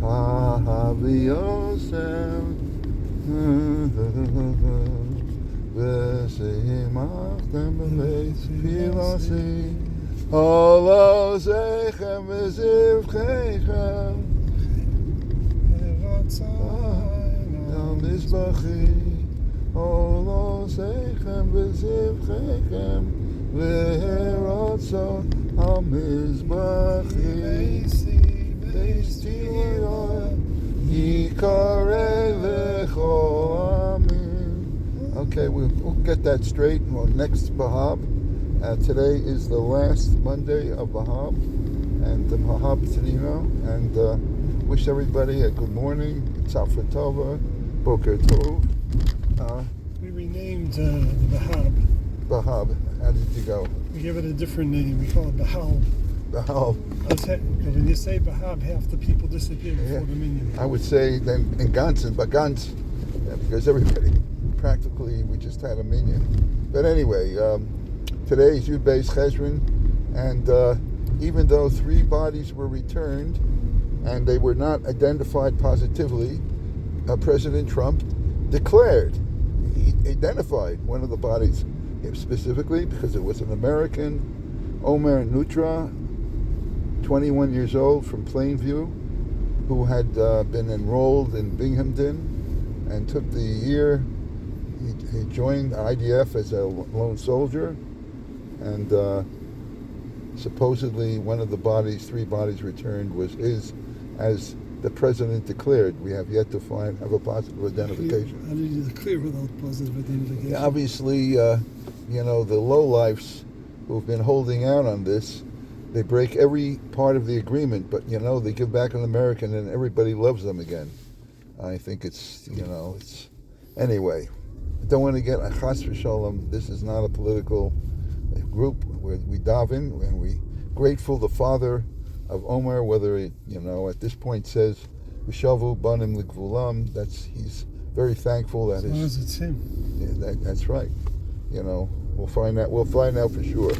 Yosef V'seimachtem b'beis Pilasi Holo Zeichem V'zivchechem Mizbachi Holo Zeichem V'zivchechem V'herotzo HaMizbachi Okay, we'll get that straight. Well, next Bahab. Today is the last Monday of Bahab, and the Bahab Tanino, and wish everybody a good morning. Tzafra Tova, Boker Tov. We renamed the Bahab. Bahab. How did you go? We gave it a different name. We call it Bahal. Bahal. When you say Bahab, half the people disappear before the minyan. I would say then in Gansen, Bagans, because everybody, practically, we just had a minyan. But anyway, today is Yud Beis Cheshvan, and even though 3 bodies were returned, and they were not identified positively, President Trump declared, he identified one of the bodies specifically because it was an American, Omer Nutra, 21 years old from Plainview, who had been enrolled in Binghamton and took the year. He joined IDF as a lone soldier, and supposedly one of the bodies, 3 bodies returned, was his, as the president declared. We have yet to have a positive identification. How did you declare without positive identification? Obviously, the lowlifes who've been holding out on this, they break every part of the agreement, but they give back an American and everybody loves them again. I think it's anyway. I don't want to get a chas v'shalom. This is not a political group where we daven, and we grateful the father of Omer, whether it at this point says v'shavu banim l'gvulam. He's very thankful that as long as it's him. Yeah, that's right. We'll find out. We'll find out for sure.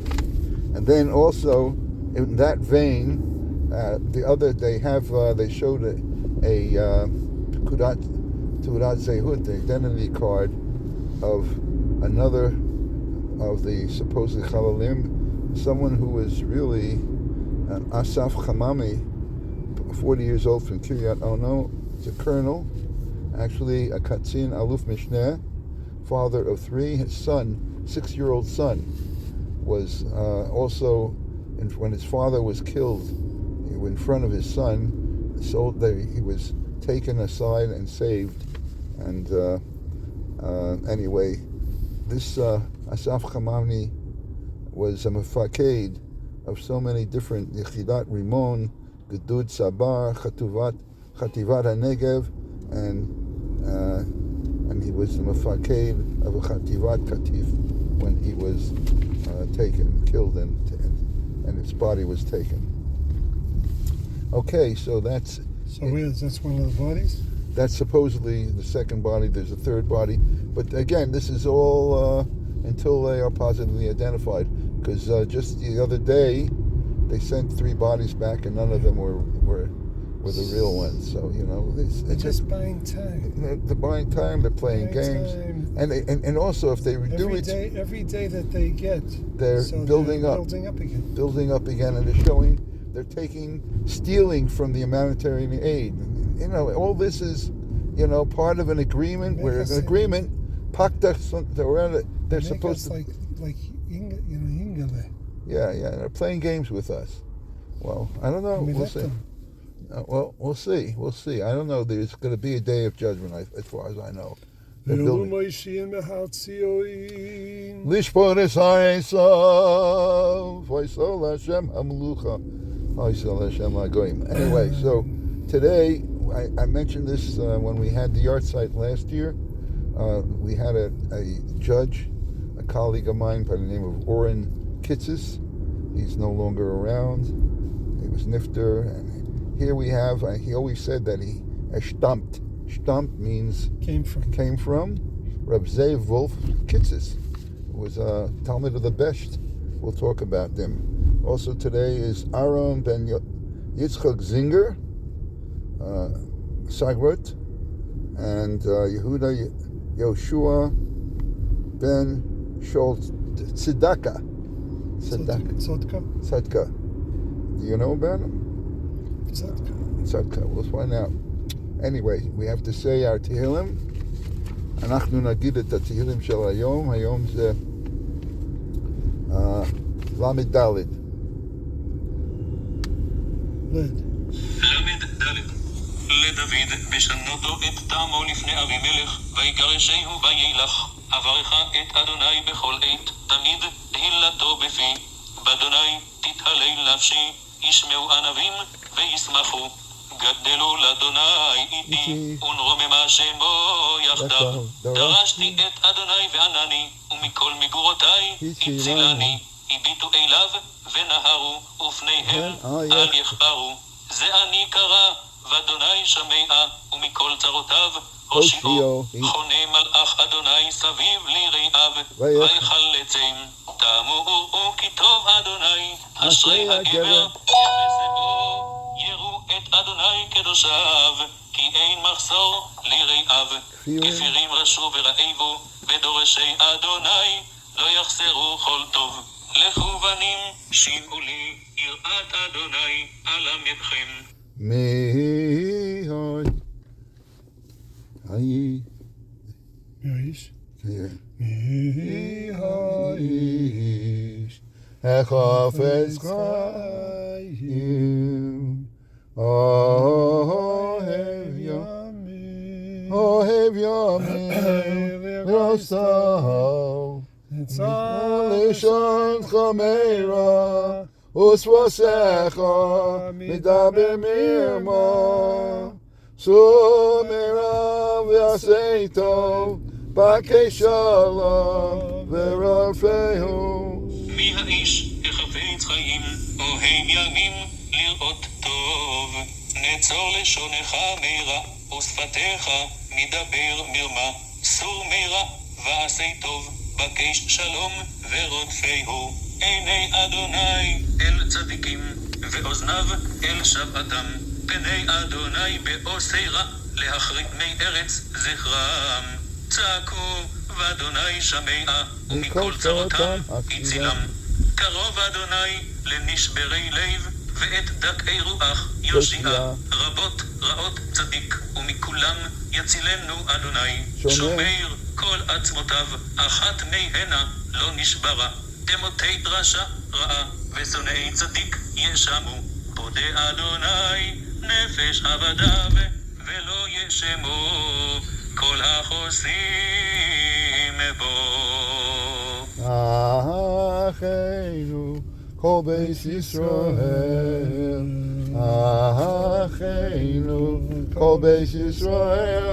And then also, in that vein, they showed a Teudat Zehut, the identity card of another of the supposed Chalalim, someone who was really Asaf Chamami, 40 years old from Kiryat Ono. It's a colonel, actually a Katzin Aluf Mishneh, father of 3. His son, 6-year-old son, was also, when his father was killed in front of his son, he was taken aside and saved. And anyway, this Asaf Chamami was a mefaked of so many different Yechidat Rimon, Gedud Sabar, Chativat HaNegev, and he was the mefaked of a Chativat Katif when he was killed, and his body was taken. Okay, so that's one of the bodies? That's supposedly the second body. There's a third body, but again, this is all until they are positively identified. Because just the other day, they sent 3 bodies back, and none of them were the real ones. So they're just buying time. They're buying time. They're playing games, and also if they do it every day that they get, they're building up again, and they're stealing from from the aid. All this is part of an agreement. Where an agreement, they're supposed to like Ingele. Yeah, they're playing games with us. Well, I don't know. We'll see. We'll see. We'll see. I don't know. There's going to be a day of judgment, as far as I know. Lishpon es ha'esav, v'yisol Hashem ha'melucha, v'yisol Hashem ha'goyim. Anyway, so today, I mentioned this when we had the yard site last year. We had a judge, a colleague of mine by the name of Oren Kitzis. He's no longer around. He was nifter, and here we have. He always said that he stampt. Stampt means came from. Reb Zev Wolf Kitzis was a Talmud of the Besht. We'll talk about them. Also today is Aaron ben Yitzchak Zinger, Sagrut, and Yehuda Yoshua ben Shol Tzedakah. Tzedakah. Do you know about him? Tzedakah. We'll find out. Anyway, we have to say our Tehillim. אנחנו נגיד את התהילים של היום. היום זה למד ד'. לדוד בשנותו את טעמו לפני אבימלך ויגרשהו וילך אברך את אדוני בכל עת תמיד תהילתו בפי באדוני תתהלל נפשי ישמעו ענבים וישמחו גדלו לאדוני איתי ונרוממה שמו יחדיו דרשתי את אדוני וענני ומכל מגורותיי הצילני הביטו אליו ונהרו ופניהם אל יחפרו זה אני קרא ואדוני שמעה ומכל צרותיו הושיעו חונה מלאך אדוני סביב ליראיו ויחלצם תמו וראו כי טוב אדוני אשרי הגבר יחסבו יראו את אדוני קדושיו כי אין מחסור ליראיו כפירים רשו ורעבו ודורשי אדוני לא יחסרו כל טוב לכו בנים שמעו לי יראת אדוני על עמכם האיש החפץ חיים אוהב ימים ורסתיו לשון חמרה ושפוסך מדבר מרמה סומרה ועשה טוב בקש שלום ורדפהו מי האיש החפץ חיים אוהב ימים לראות טוב נצור לשונך מרע ושפתיך מדבר מרמה סור מרע ועשה טוב בקש שלום ורודפהו עיני אדוני אל צדיקים ואוזניו אל שבעתם פני אדוני בעושי רע להחריב מי ארץ זכרם צעקו ואדוני שמע ומכל צרותם הצילם קרוב אדוני לנשברי לב ואת דכאי רוח יושיע רבות רעות צדיק ומכולם יצילנו אדוני שומר כל עצמותיו אחת מהנה לא נשברה תמותי רשע רעה ושונאי צדיק ישמו פודה אדוני נפש עבדיו ולא ישמו כל החוסים בו אחינו כל בית ישראל אחינו כל בית ישראל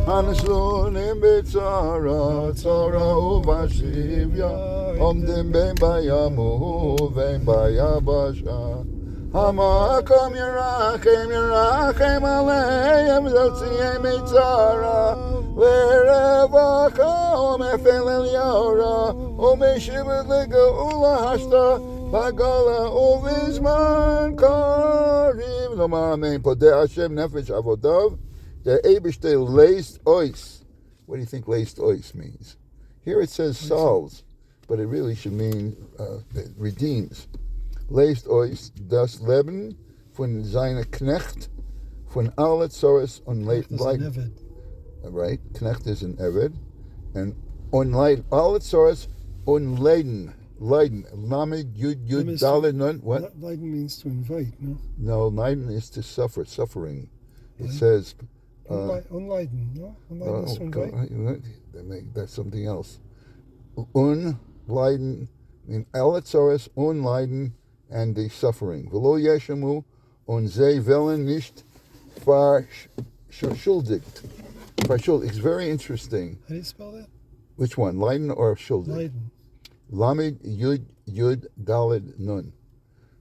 הנשלונים בצרה צרה ובשביה עומדים בין בים ובין ביבשה המקום ירחם עליהם להוציאם מצרה לרווחה ומפל אל יורה ומשיבת לגאולה השתה בגולה ובזמן קריב לומר אמן פודה השם נפש עבודיו the Eibishter laced ois. What do you think laced ois means? Here it says solves, but it really should mean redeems. Laced ois, das Leben von seiner Knecht, von alle Zores und Leiden. Right, Knecht is an Eved. And on Leiden, alle Zores und Leiden. Leiden, Lamed, Yud, Dalet, Nun. What? Leiden means to invite, no? No, Leiden is to suffer, suffering. It says... Unleiden, no? Unleiden is to invite? That's something else. Unleiden, in Eletzoris, unleiden, and the suffering. V'lo yeshamu, und ze velen nicht verschuldigt. It's very interesting. How do you spell that? Which one, Leiden or schuldig? Leiden. Lamed, Yud, Daled, Nun.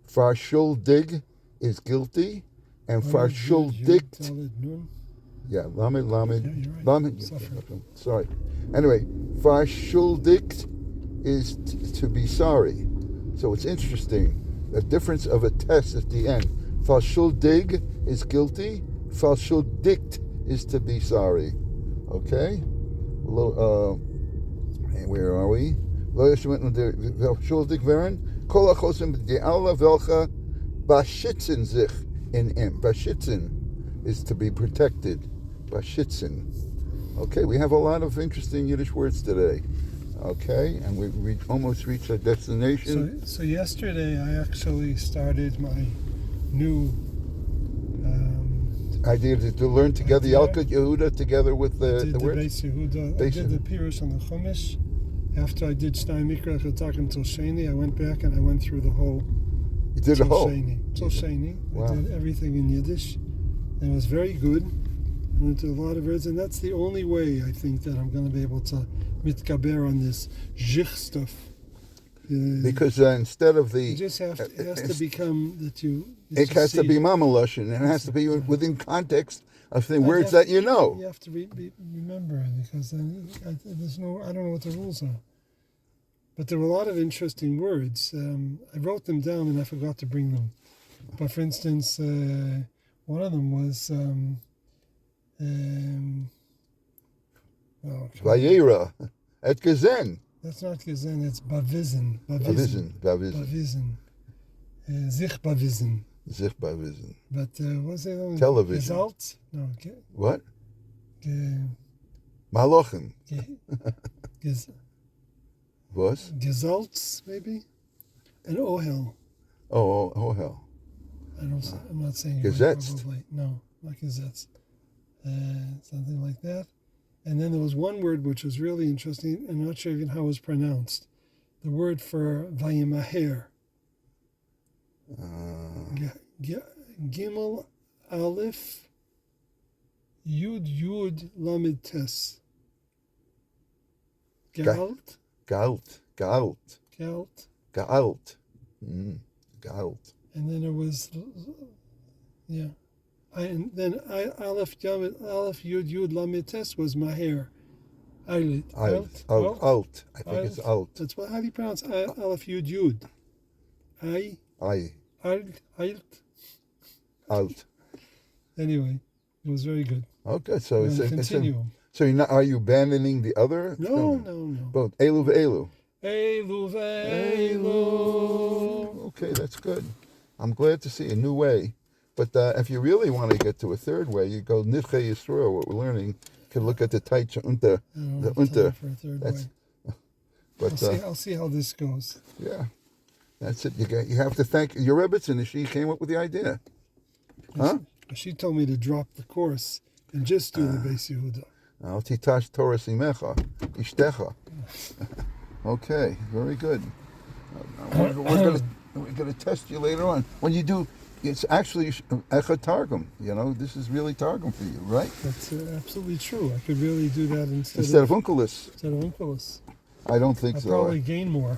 Verschuldig is guilty, and verschuldigt... Yeah, Lamed. Yeah, Lamed. Sorry. Anyway, verschuldigt is to be sorry. So it's interesting, the difference of a test at the end. Verschuldig is guilty, Falschuldigt is to be sorry. Okay? Where are we? Schuldig werden. Kol achosim b'ge'ala velcha bashitzen sich in em. Bashitzen is to be protected. Bashitzen. Okay, we have a lot of interesting Yiddish words today. Okay, and we almost reached our destination. So yesterday I actually started my new idea to learn together Yalkut Yehuda together with the words. Beis Yehuda. I did the Pirush on the Chumash. After I did Shnai Mikra Chatak until Sheni, I went back and I went through the whole. You did the whole? Till Sheni. Wow. I did everything in Yiddish. And it was very good. I went to a lot of words, and that's the only way I think that I'm going to be able to mitkaber on this zhich stuff. Because instead of the... It just has to become that you... It has to be Mamalush, and it has to be within context of the words that you know. You have to remember it, because there's no... I don't know what the rules are. But there were a lot of interesting words. I wrote them down and I forgot to bring them. But for instance, one of them was... Vayera, et Gezen. That's not Gezen, it's Bavizin. Bavizin. Zich Bavizin. Zich Bavizin. But what's the other one? Television. Gezalt? No. What? Malochim. Was? Gezalts, maybe? And Ohel. Oh, Ohel. I'm not saying it Gesetzt. Probably. No, not Gesetzt. Something like that. And then there was one word which was really interesting. I'm not sure even how it was pronounced. The word for Vayimaher. Gimel Aleph Yud Lamed Tes. Galt. Galt. And then it was, and then Aleph Yud Lamed Tes was Maher. Alt. I think it's alt. That's how do you pronounce Aleph Yud Yud? Alt. Anyway, it was very good. Okay, so it's continuum. So are you abandoning the other? No. Both Elu ve'elu. Elu ve'elu. Okay, that's good. I'm glad to see a new way. But if you really want to get to a third way, you go Nidchei Yisrael. What we're learning, you can look at the Taitcha Unta. The Unta. For a third way. But I'll see how this goes. Yeah, that's it. You have to thank your Rebbetzin, and she came up with the idea. Huh? She told me to drop the course and just do the Beis Yehuda. Al titash Torah simecha, ishtecha. Okay, very good. We're going to test you later on. When you do, it's actually Echa Targum. You know, this is really Targum for you, right? That's absolutely true. I could really do that instead of Unkelis. I don't think so. I'll probably gain more.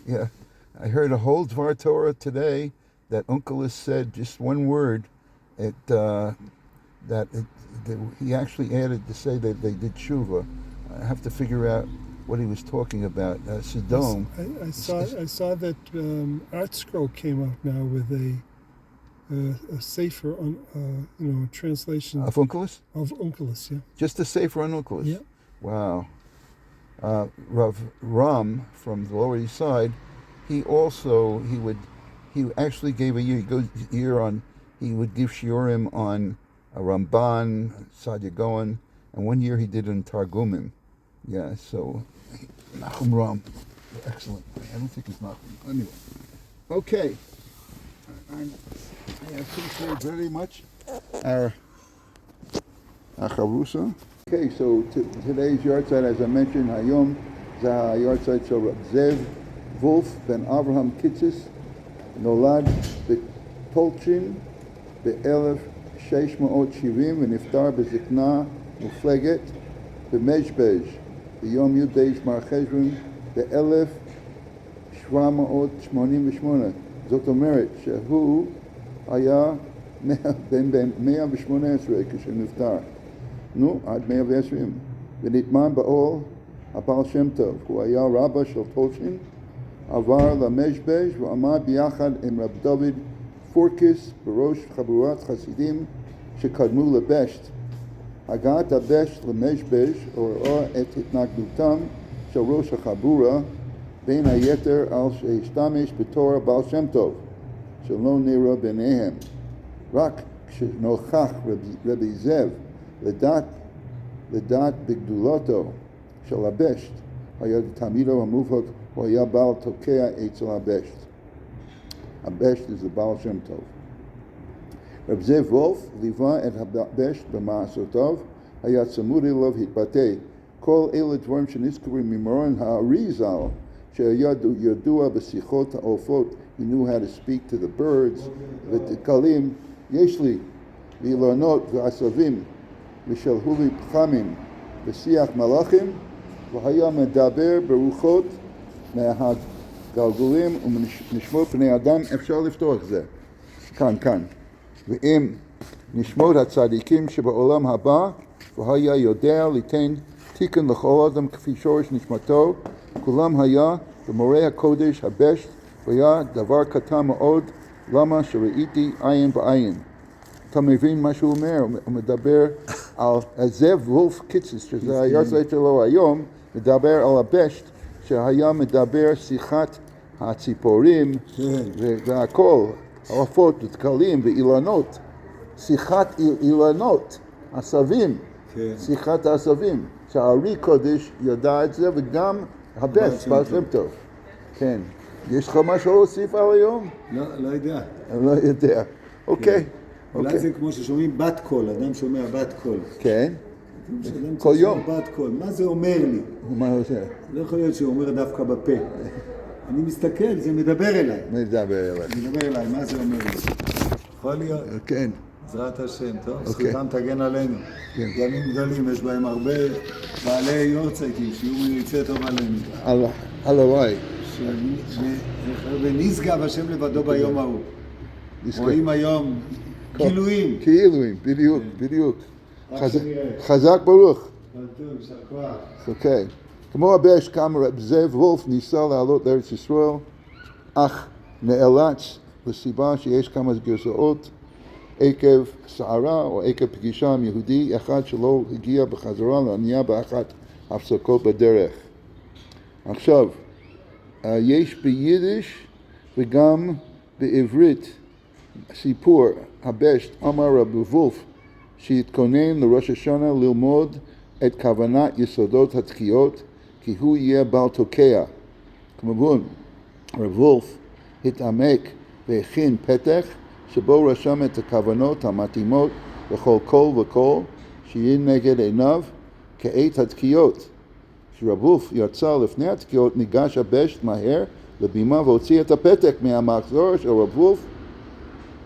Yeah. I heard a whole Dvar Torah today that Unkelis said just one word. He actually added to say that they did tshuva. I have to figure out what he was talking about. Sodom. I saw that Art Scroll came out now with a sefer translation of Unkelis. Of Unkelis, yeah. Just a sefer on Unkelis. Yeah. Wow. Rav Ram from the Lower East Side. He actually gave a year. He goes year on. He would give shiurim on Ramban, Sadia Gaon, and one year he did it in Targumim. Yeah, so Nachum Ram, excellent. I don't think it's Nachum. Anyway, okay. I appreciate very much our Charusa. Okay, so today's yahrzeit, as I mentioned, Hayom, Zah yahrzeit shel Reb Zev Wolf ben Avraham Kitzis, Nolad Betolchin ב-1670 ונפטר בזקנה מופלגת במזבז ביום י' באיש מר חשוון ב-1788. זאת אומרת שהוא היה בן 118 כשנפטר. עד 120. ונטמן בעול הבעל שם טוב. הוא היה רבא של טולשין, עבר למזבז ועמד ביחד עם רב דוד פורקיס בראש חבורת חסידים שקדמו לבשט. הגעת הבשט למשבש ורואה את התנגדותם של ראש החבורה, בין היתר על שהשתמש בתור הבעל שם טוב, שלא נראה ביניהם. רק כשנוכח רבי זאב לדעת בגדולתו של הבשט, היה תלמידו המובהק, הוא היה בעל תוקע אצל הבשט. הבשט זה בעל שם טוב. רב זאב וולף ליווה את הבשט במעשותיו, היה צמוד אליו התבטא. כל אלה דברים שנזכרים ממורן הארי ז"ל, שהיה ידוע בשיחות העופות, he knew how to speak to the birds, ותקלים, יש לי, ואילנות ועשבים, ושלחו לי פחמים, בשיח מלאכים, והיה מדבר ברוחות מהגלגולים ונשמות פני אדם. אפשר לפתוח זה, כאן. ואם נשמות הצדיקים שבעולם הבא, והיה יודע ליתן תיקון לכל אדם כפי שורש נשמתו, כולם היה במורה הקודש הבשט, והיה דבר קטן מאוד, למה שראיתי עין בעין. אתה מבין מה שהוא אומר? הוא מדבר על זאב וולף קיציס, שזה היורצייט שלו היום, מדבר על הבשט, שהיה מדבר שיחת הציפורים והכל, העופות ותקלים ואילנות, שיחת אילנות, עשבים, שיחת העשבים, שהארי קודש ידע את זה, וגם הבשט, בעל שם טוב. כן. יש לך משהו להוסיף על היום? לא יודע. לא יודע. אוקיי. אולי זה כמו ששומעים בת קול, אדם שומע בת קול. כן. כל יום. בת קול, מה זה אומר לי? מה זה? לא יכול להיות שהוא אומר דווקא בפה. אני מסתכל, זה מדבר אליי. מדבר אליי, מה זה אומר לי? יכול להיות. כן. בעזרת השם, טוב, זכותם תגן עלינו. ימים גדולים, יש בהם הרבה בעלי יורצייטים, שיהיו מריצה טוב עלינו. הלוואי. ונשגב השם לבדו ביום ההוא. רואים היום גילויים. בדיוק. חזק ברוך. אוקיי. כמו הבשט קם רב זאב וולף ניסה לעלות לארץ ישראל, אך נאלץ לסיבה שיש כמה גרסאות, עקב סערה או עקב פגישה עם יהודי אחד שלא הגיע בחזרה לענייה באחת הפסקות בדרך. עכשיו, יש ביידיש וגם בעברית סיפור הבשט אמר רב וולף שהתכונן לראש השנה ללמוד את כוונת יסודות התקיעות, כי הוא יהיה בעל תוקע. כמובן, רב וולף התעמק והכין פתח שבו רשם את הכוונות המתאימות לכל קול וקול שיהיה נגד עיניו כעת התקיעות. כשרב וולף יצא לפני התקיעות, ניגש הבשט מהר לבימה והוציא את הפתק מהמחזור של רב וולף,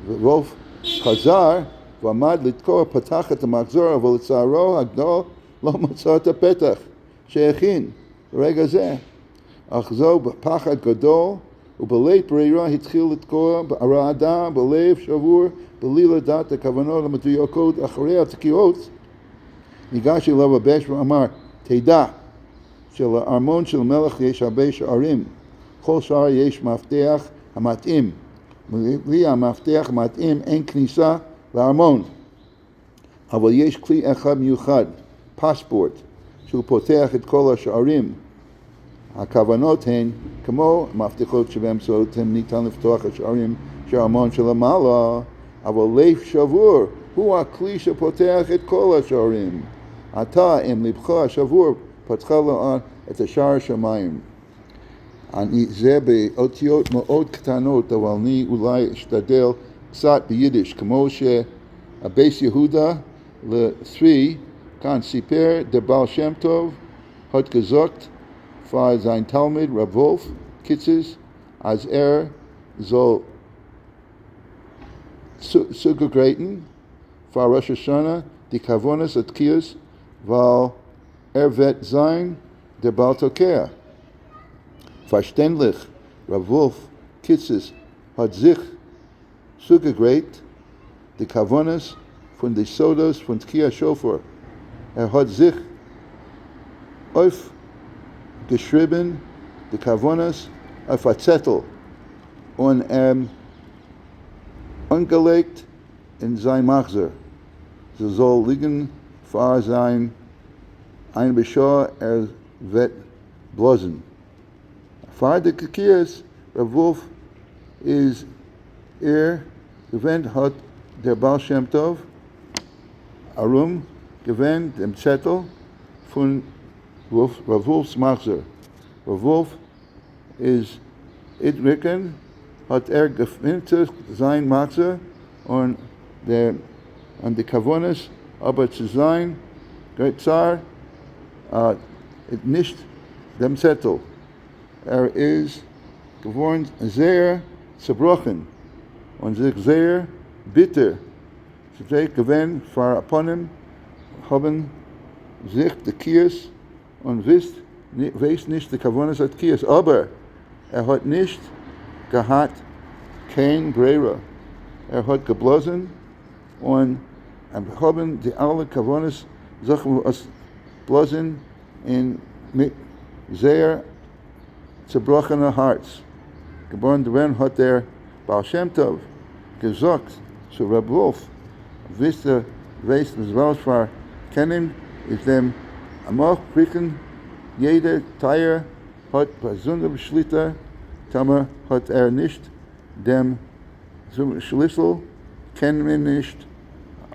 ווולף חזר ועמד לתקוע, פתח את המחזור, אבל לצערו הגדול לא מצא את הפתח שהכין ברגע זה. אך זו בפחד גדול, ובלית ברירה התחיל לתקוע ברעדה, בלב שבור, בלי לדעת הכוונות המדויקות אחרי התקיעות. ניגש אליו הבשט ואמר, תדע שלארמון של מלך יש הרבה שערים, כל שער יש מפתח המתאים. בלי המפתח המתאים אין כניסה לארמון. אבל יש כלי אחד מיוחד, פספורט, שהוא פותח את כל השערים. הכוונות הן כמו מפתחות שבאמצעותן ניתן לפתוח השערים של הארמון שלמעלה, אבל לב שבור הוא הכלי שפותח את כל השערים. אתה עם לבך השבור פתחה לאט את השער השמיים. זה באותיות מאוד קטנות, אבל אני אולי אשתדל קצת ביידיש, כמו שהבייס יהודה לצבי כאן סיפר, der Baal Shem Tov hat gesagt für sein Talmud Rav Wolf Kitzes, als soll zugegreifen für Rosh Hashanah die Kavonas Atkias, weil wird sein der Baal Tokea. Verständlich, Rav Wolf Kitzes hat sich zugegreift die Kavonas von den Sodas von Tkia Shofar. Hat sich aufgeschrieben, die Kavonas auf ein Zettel und angelegt in sein Machzer. ze soll liegen vor sein ein Beschor wird blosen. Vor der Kikias, Rav Wolf is gewend hat der Baal Shem Tov Arum gewend dem Zettel von Rav Wolf's Machzer. Rav Wolf is Idriken hat gefindet sein Machzer und die Kavonis, aber zu sein Zar nicht dem Zettel. Is geworden sehr zerbrochen und sich sehr bitter. Sie gewinn vor upon haben sich die Kies und weiß nicht die Kavonis hat Kies, aber hat nicht gehabt kein Brera. Hat geblosen und haben die alle Kavonis Sachen aus blosen in mit sehr zerbrochene Herz. Geboren werden hat der Baal Shem Tov gesagt zu Rav Wolf, wisst ihr, weißt du, was war kennen, ist dem amach kriegen, jeder Teil hat besondere Schlitter, Tamer hat nicht dem Schlüssel, kennen wir nicht,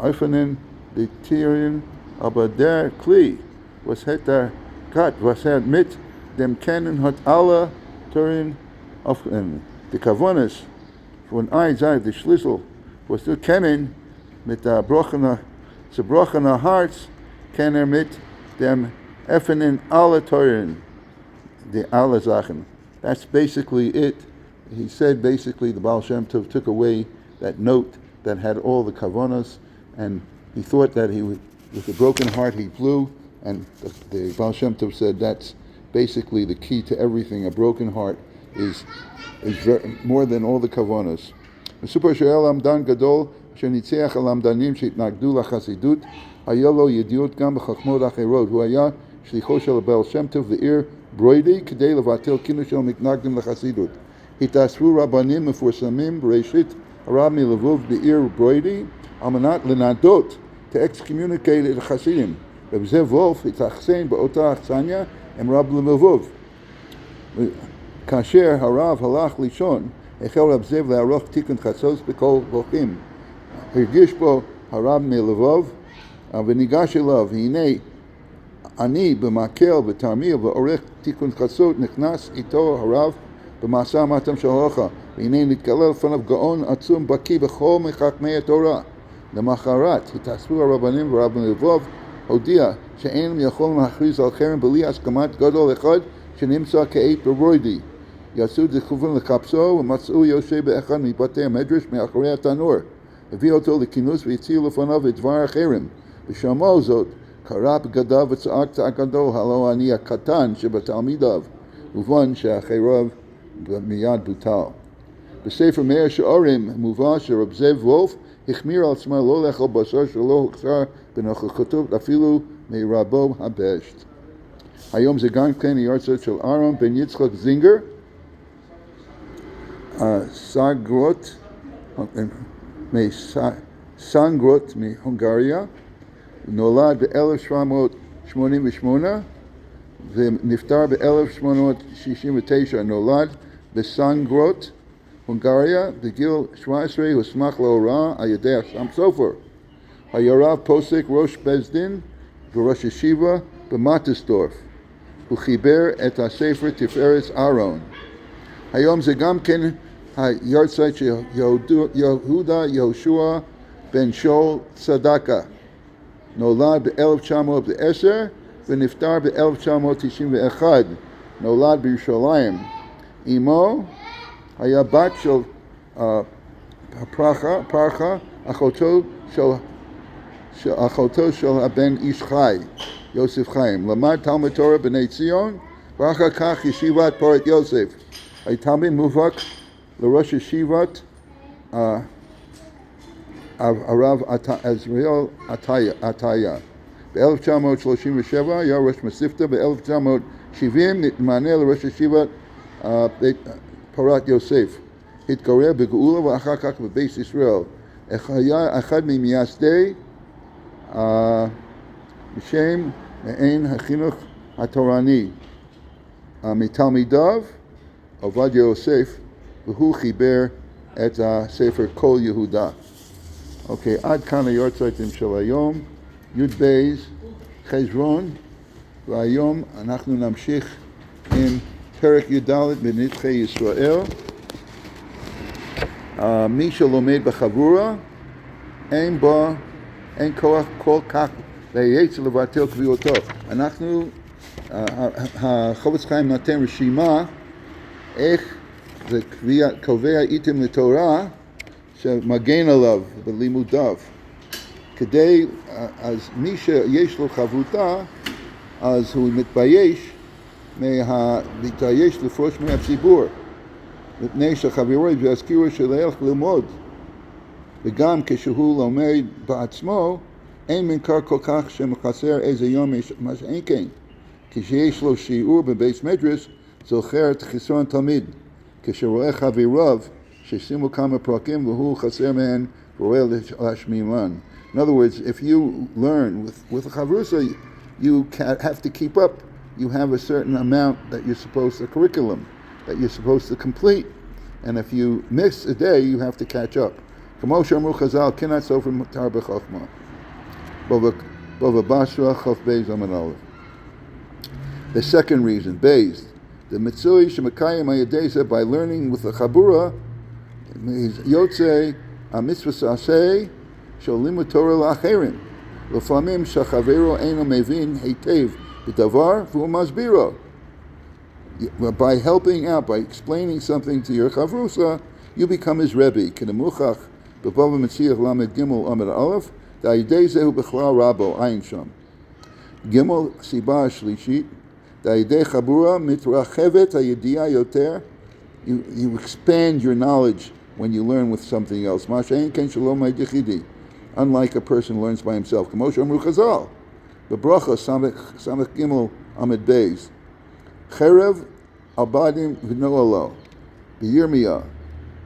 öffnen die Türen, aber der Kli, was hat gehabt, was mit dem Kennen hat alle Türen öffnen. Die Kavonis von einer Seite, die Schlüssel, was du kennen mit der zerbrochenen Herz, kann mit dem öffnen alle Türen, die alle Sachen. That's basically it. He said basically the Baal Shem Tov took away that note that had all the kavanas, and he thought that he would, with a broken heart he flew, and the Baal Shem Tov said that's basically the key to everything. A broken heart is more than all the kavanas. Mesupar she'el amdan gadol shenitzech al amdanim sheitnagdu lachasidut hayolo yediot gam b'chachmod acherot hu haya shlicho shel Baal Shem Tov ve'ir broidi k'dei levatel kinu shel mitnagdim lachasidut. Hitasru rabbanim mefursamim b'reishit harab milevov be'ir broidi almanat lenadot to excommunicate the chasidim. Reb Zev Wolf hitachsein ba'ota achsanya em rab lemevov. Kasher harav halach lishon echel Reb Zev le'aroch tikun chatzos b'kol bochim. Hirgish bo harab milevov v'nigash elav hinei ani b'makel b'tarmil v'orech tikun chatzot nechnas ito harav b'masa matam shalocha v'hinei nitkalel fanav gaon atzum baki b'chol mechachmei Torah. למחרת התאספו הרבנים ורב לבוב הודיע שאינם יכולים להכריז על חרם בלי הסכמת גדול אחד שנמצא כעת ברוידי. יעשו דחופים לחפשו ומצאו יושב באחד מבתי המדרש מאחורי התנור. הביא אותו לכינוס והציע לפניו את דבר החרם. ושמעו זאת, קרא בגדיו וצעק צעקתו, הלא אני הקטן שבתלמידיו. מובן שהחרב מיד בוטל. בספר מאה שערים מובא שרב זאב וולף החמיר על עצמה לא לאכול בשר שלא הוכשר בנוכחותו אפילו מרבו הבשט. היום זה גם כן היורצייט של אהרון בן יצחק זינגר, סנגרוט מהונגריה, נולד ב-1788 ונפטר ב-1869, נולד בסנגרוט הונגריה, בגיל 17 הוסמך להוראה על ידי החסם סופר. היה רב פוסק ראש בית דין וראש ישיבה במטסדורף. הוא חיבר את הספר תפארת אהרון. היום זה גם כן היורצייט של יהודה יהושע בן שאול צדקה. נולד ב-1910 ונפטר ב-1991. נולד בירושלים. אמו היה בת של פרחה, אחותו של הבן איש חי, יוסף חיים. למד תלמוד תורה בני ציון, ואחר כך ישיבת פורת יוסף. היה תלמיד מובהק לראש ישיבת הרב עזריאל עטיה. ב-1937 היה ראש מספתא, ב-1970 נתמנה לראש ישיבת פורת יוסף. התגורר בגאולה ואחר כך בבית ישראל. היה אחד ממייסדי בשם מעין החינוך התורני מתלמידיו עובדיה יוסף, והוא חיבר את הספר כל יהודה. אוקיי, עד כאן היורצייטים של היום, י' חשבון, והיום אנחנו נמשיך עם פרק י"ד בנדחי ישראל. מי שלומד בחבורה, אין כוח כל כך להיעץ לבטל קביעותו. החפץ חיים נותן רשימה איך זה קובע איתם לתורה שמגן עליו בלימודיו. אז מי שיש לו חברותה, אז הוא מתבייש לפרוש מהציבור, מפני שחברו יזכירו שילך ללמוד. וגם כשהוא לומד בעצמו, אין מנכר כל כך שמחסר איזה יום מה שאין כן. כשיש לו שיעור בבית מדרש, זוכר את חסרון תלמיד. כשרואה חבריו ששימו כמה פרקים והוא חסר מהן, רואה להשמימן. In other words, if you learn with a chavrusa, you have to keep up. You have a certain amount that you're supposed to, curriculum, that you're supposed to complete. And if you miss a day, you have to catch up. כמו שאמרו חז"ל, קנאת סופר מותר בחוכמה. בבא בשרה כ"ב עמוד א'. The second reason, based, the mitzvah shemekayim ayadeza, by learning with the chabura, is yotze a mitzvah saseh sholimud Torah la'acherim. L'famim shachavero eino mevin heitev b'davar v'hu masbiro. By helping out, by explaining something to your chavrusa, you become his rebbe. K'nemuchach b'bava metziach lamed gimel amud aleph, da'ayadeza hu b'chlal rabo ayin sham. Gimel siba shlishit. You expand your knowledge when you learn with something else. Unlike a person learns by himself. The bracha samech gimel amid beis. Cherev albadim v'noalo. B'Yirmiyah,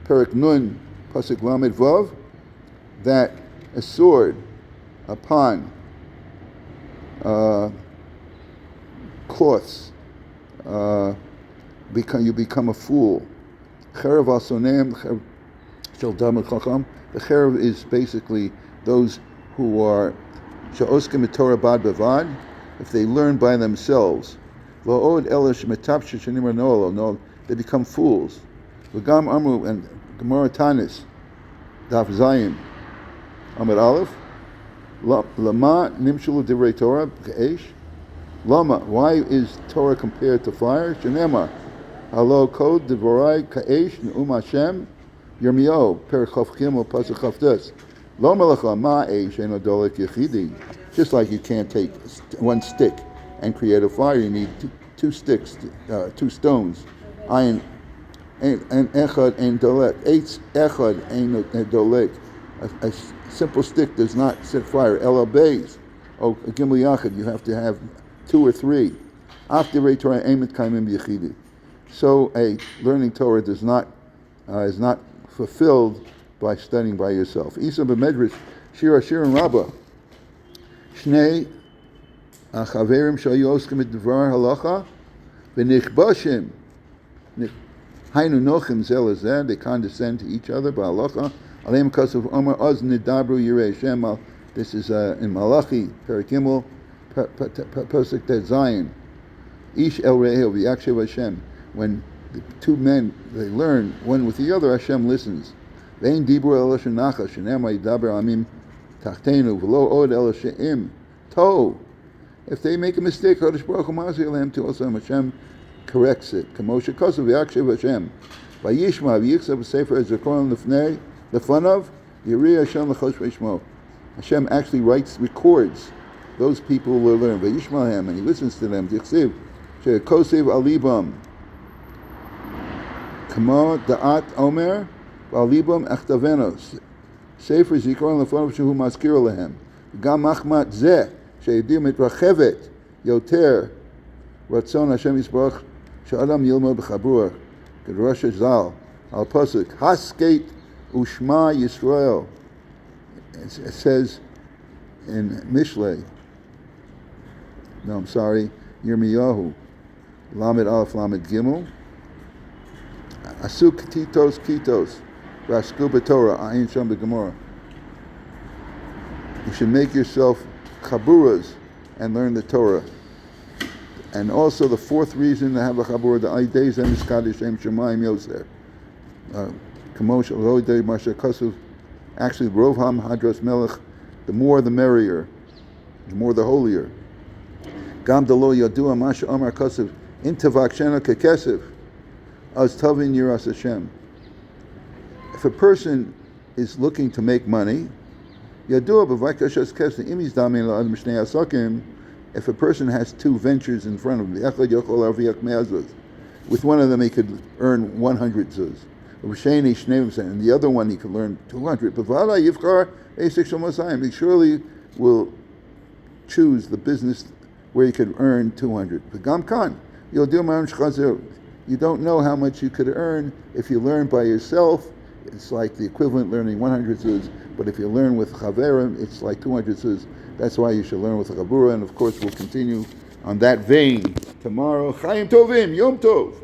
Perik Nun, pasuk lamed vav, that a sword upon cloths, you become a fool. Cherev asonem shel damid chacham. The cherev is basically those who are she'oskim Torah bad bevad, if they learn by themselves. Va'od elish metapshe shenimar no'alo, no, they become fools. V'gam amru, and Gemara Tanis, Daf Zayin, Amud Aleph, lama nimshulu divrei Torah k'esh. Lama, why is Torah compared to fire? Shenema, halo kod devorai ka'esh ne'um Hashem, Yirmiyahu, Perek Chaf Gimel, Pasuk Chaf Tes. Lo melacha ma'esh eno dolek yechidi. Just like you can't take one stick and create a fire, you need two sticks, two stones. Ayin and echad and dolek. Eitz echad and dolek. A simple stick does not set fire. Ela beis. Oh, gimel yachid, you have to have 2 or 3. After Torah aimet kaimim yechidi. So a learning Torah is not fulfilled by studying by yourself. Isa b'medrash shir and Rabbah. Shnei chaverim shayu oskim et dvar halacha v'nichbashim hainu nochim zel zeh. They condescend to each other by halacha. Aleim kasav Omer oz nidabru yirei Hashem. This is in Malachi Perek Gimel. Pasuk Tet Zion, Ish El Re'eh V'Yakshev Hashem. When the two men they learn one with the other, Hashem listens. Ve'in dibur el shenacha shenemar yidaber amim tachtenu v'lo od el she'im to. If they make a mistake, Kadosh Baruch Hu mazir lehem to also Hashem corrects it. Kamosha Kosav V'Yakshev Hashem. Vayishma v'yichsav v'sefer ezekon lefnei lefanav yiri Hashem l'chosh v'yishmo. Hashem actually records those people will learn. Vayishmahem, and he listens to them. Dichsiv, she'kosev alibam, kama da'at omer, alibam echtavenos. Sefer zikaron lefonav shehu maskir lehem. Gam machmat zeh, she'edim mitrachevet yoter, ratzon Hashem yisbarach, she'adam yilmod b'chabruach, k'rosh zal, al pasuk, hasket ushma Yisrael. It says, in Mishlei. No, I'm sorry, Yirmiyahu. Lamed Aleph, Lamed Gimel. Asuk Kitos, Vashku B'Torah, Ayin Sham B'Gemara. You should make yourself chaburas and learn the Torah. And also the fourth reason to have a chabura, the Aidei Zem Iskadish Shem Shemayim Yoser. Kamosh Alodei Masha Kasuv. Actually, Rovham Hadras Melech, the more the merrier, the more the holier. Gam Dalo Yadua Masha Amar Kasuv, Intavakshena Kekesiv, Az Tavin Yiras Hashem. If a person is looking to make money, if a person has two ventures in front of him, with one of them he could earn 100 zuz, and the other one he could learn 200. He surely will choose the business where he could earn 200. You don't know how much you could earn if you learn by yourself. It's like the equivalent learning 100 zuz, but if you learn with chaverim, it's like 200 zuz. That's why you should learn with a chabura, and of course we'll continue on that vein tomorrow. Chaim Tovim, Yom Tov.